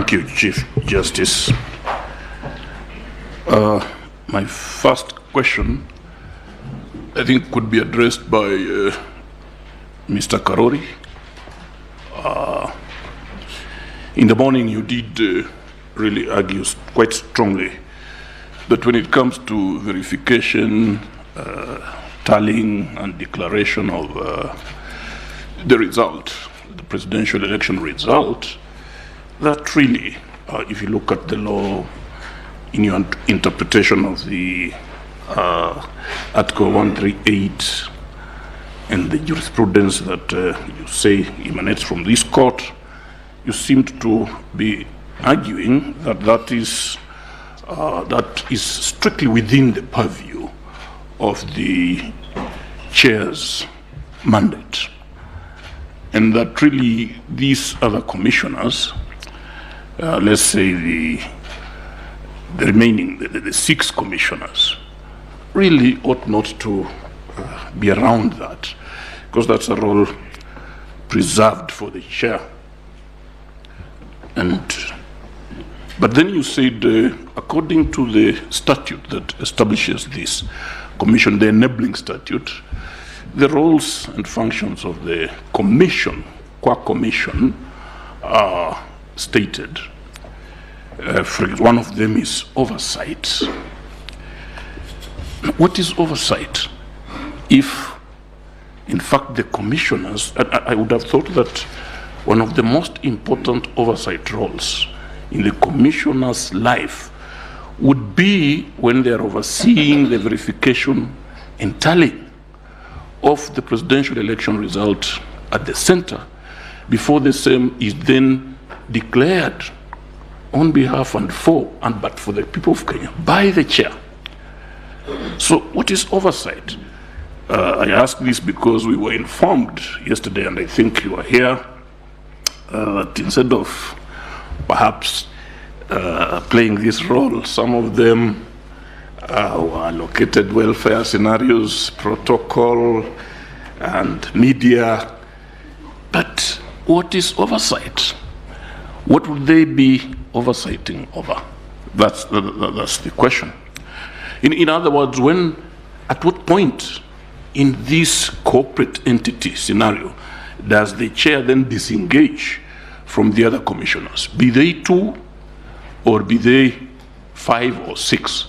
Thank you, Chief Justice. My first question, I think, could be addressed by Mr. Karori. In the morning, you did really argue quite strongly that when it comes to verification, tallying, and declaration of the result, the presidential election result, that really, if you look at the law, in your interpretation of the Article 138 and the jurisprudence that you say emanates from this court, you seemed to be arguing that that is strictly within the purview of the chair's mandate, and that really these other commissioners, let's say the remaining, the 6 commissioners, really ought not to be around that, because that's a role preserved for the chair. But then you said, according to the statute that establishes this commission, the enabling statute, the roles and functions of the commission, qua commission, are stated. One of them is oversight. What is oversight? If, in fact, the commissioners, I would have thought that one of the most important oversight roles in the commissioner's life would be when they are overseeing the verification and tallying of the presidential election result at the center before the same is then declared on behalf and but for the people of Kenya by the chair. So what is oversight? I ask this because we were informed yesterday, and I think you were here, that instead of perhaps playing this role, some of them were allocated welfare scenarios, protocol, and media. But what is oversight? What would they be oversighting over? That's the question. In other words, at what point in this corporate entity scenario does the chair then disengage from the other commissioners? Be they 2 or be they 5 or 6?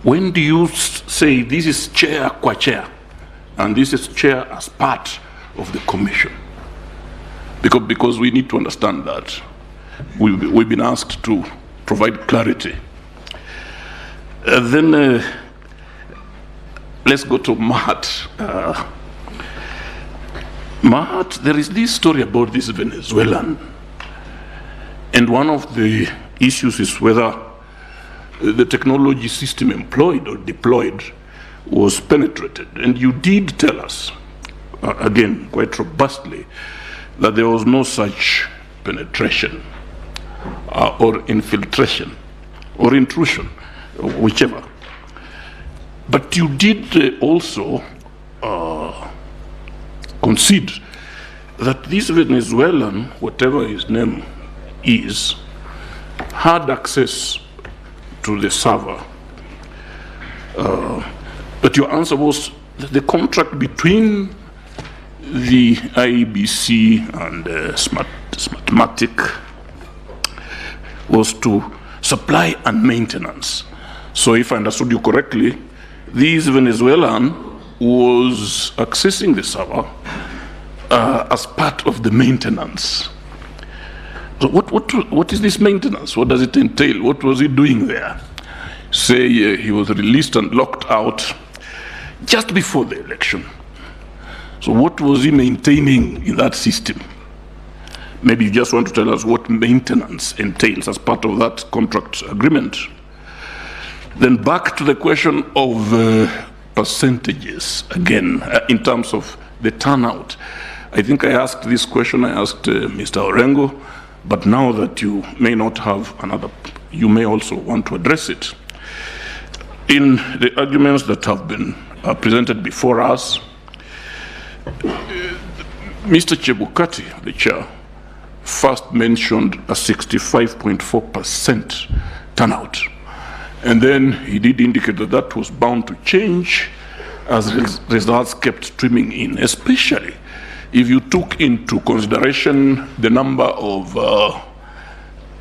When do you say this is chair qua chair and this is chair as part of the commission? Because we need to understand that. We've been asked to provide clarity. Then let's go to Mahat. Mahat, there is this story about this Venezuelan. And one of the issues is whether the technology system employed or deployed was penetrated. And you did tell us, again, quite robustly, that there was no such penetration or infiltration or intrusion, whichever. But you did also concede that this Venezuelan, whatever his name is, had access to the server. But your answer was that the contract between the IEBC and Smartmatic was to supply and maintenance. So if I understood you correctly, this Venezuelan was accessing the server as part of the maintenance. So what is this maintenance? What does it entail? What was he doing there? Say he was released and locked out just before the election. So what was he maintaining in that system? Maybe you just want to tell us what maintenance entails as part of that contract agreement. Then back to the question of percentages, again, in terms of the turnout. I think I asked this question, I asked Mr. Orengo, but now that you may not have another, you may also want to address it. In the arguments that have been presented before us, Mr. Chebukati, the chair, first mentioned a 65.4% turnout. And then he did indicate that that was bound to change as results kept streaming in, especially if you took into consideration the number of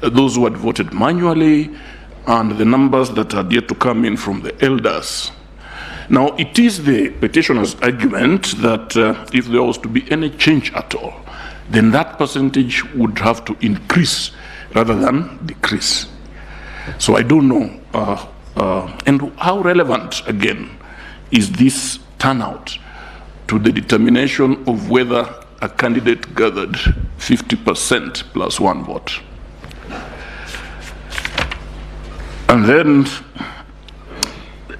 those who had voted manually and the numbers that had yet to come in from the elders. Now, it is the petitioner's argument that if there was to be any change at all, then that percentage would have to increase rather than decrease. So I don't know. And how relevant, again, is this turnout to the determination of whether a candidate gathered 50% plus one vote? And then,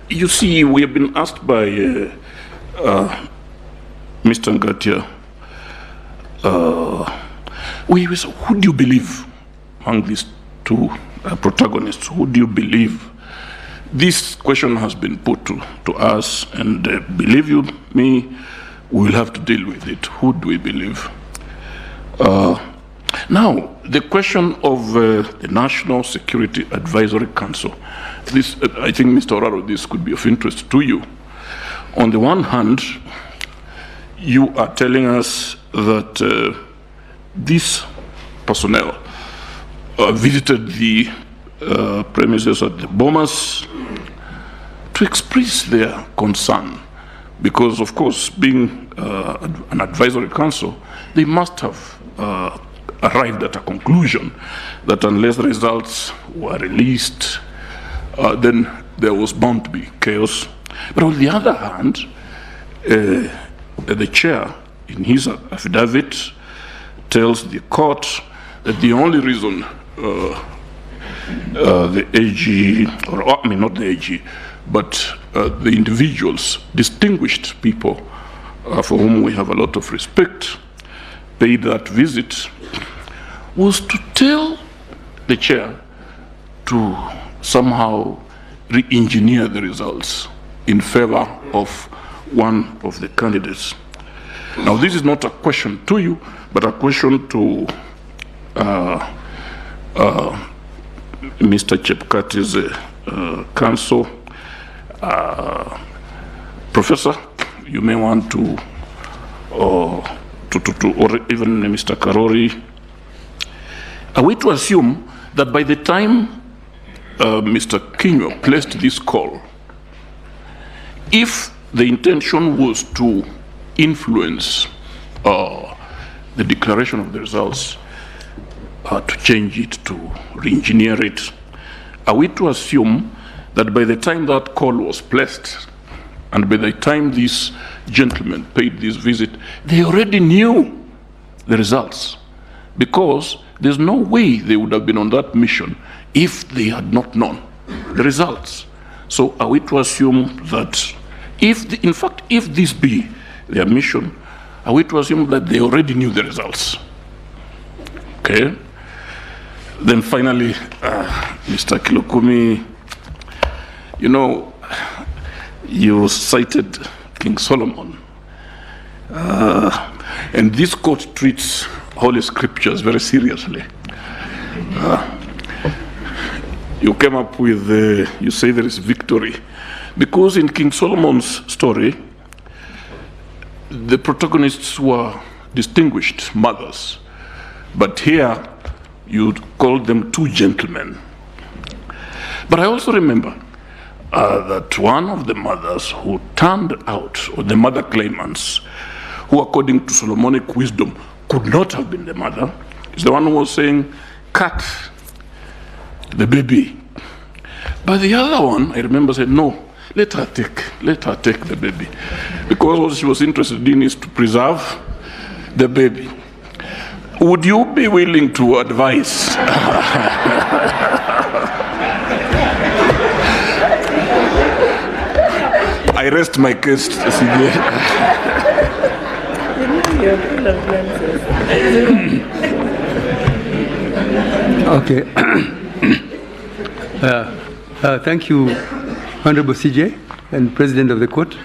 you see, we have been asked by Mr. Ngatia, who do you believe among these two protagonists? Who do you believe? This question has been put to us, and believe you me, we'll have to deal with it. Who do we believe? Now, the question of the National Security Advisory Council. This, I think, Mr. Oraro, this could be of interest to you. On the one hand, you are telling us that this personnel visited the premises at the Bomas to express their concern, because, of course, being an advisory council, they must have arrived at a conclusion that unless the results were released, then there was bound to be chaos. But on the other hand, the chair, in his affidavit, tells the court that the only reason the AG, or I mean not the AG, but the individuals, distinguished people for whom we have a lot of respect, paid that visit, was to tell the chair to somehow re-engineer the results in favor of one of the candidates. Now, this is not a question to you, but a question to Mr. Chebukati's counsel. Professor, you may want to, or even Mr. Karori, are we to assume that by the time Mr. Kinyo placed this call, if the intention was to influence the declaration of the results, to change it, to re-engineer it, are we to assume that by the time that call was placed, and by the time this gentleman paid this visit, they already knew the results? Because there's no way they would have been on that mission if they had not known the results. So are we to assume that in fact, if this be their mission, are we to assume that they already knew the results? Okay. Then finally, Mr. Kilokumi, you know, you cited King Solomon. And this court treats Holy Scriptures very seriously. You came up with, you say there is victory. Because in King Solomon's story, the protagonists were distinguished mothers. But here, you called them two gentlemen. But I also remember that one of the mothers who turned out, or the mother claimants, who according to Solomonic wisdom could not have been the mother, is the one who was saying, cut the baby. But the other one, I remember, said, no, let her take the baby. Because what she was interested in is to preserve the baby. Would you be willing to advise? I rest my case, CJ. Okay. Thank you, Honorable CJ and President of the Court.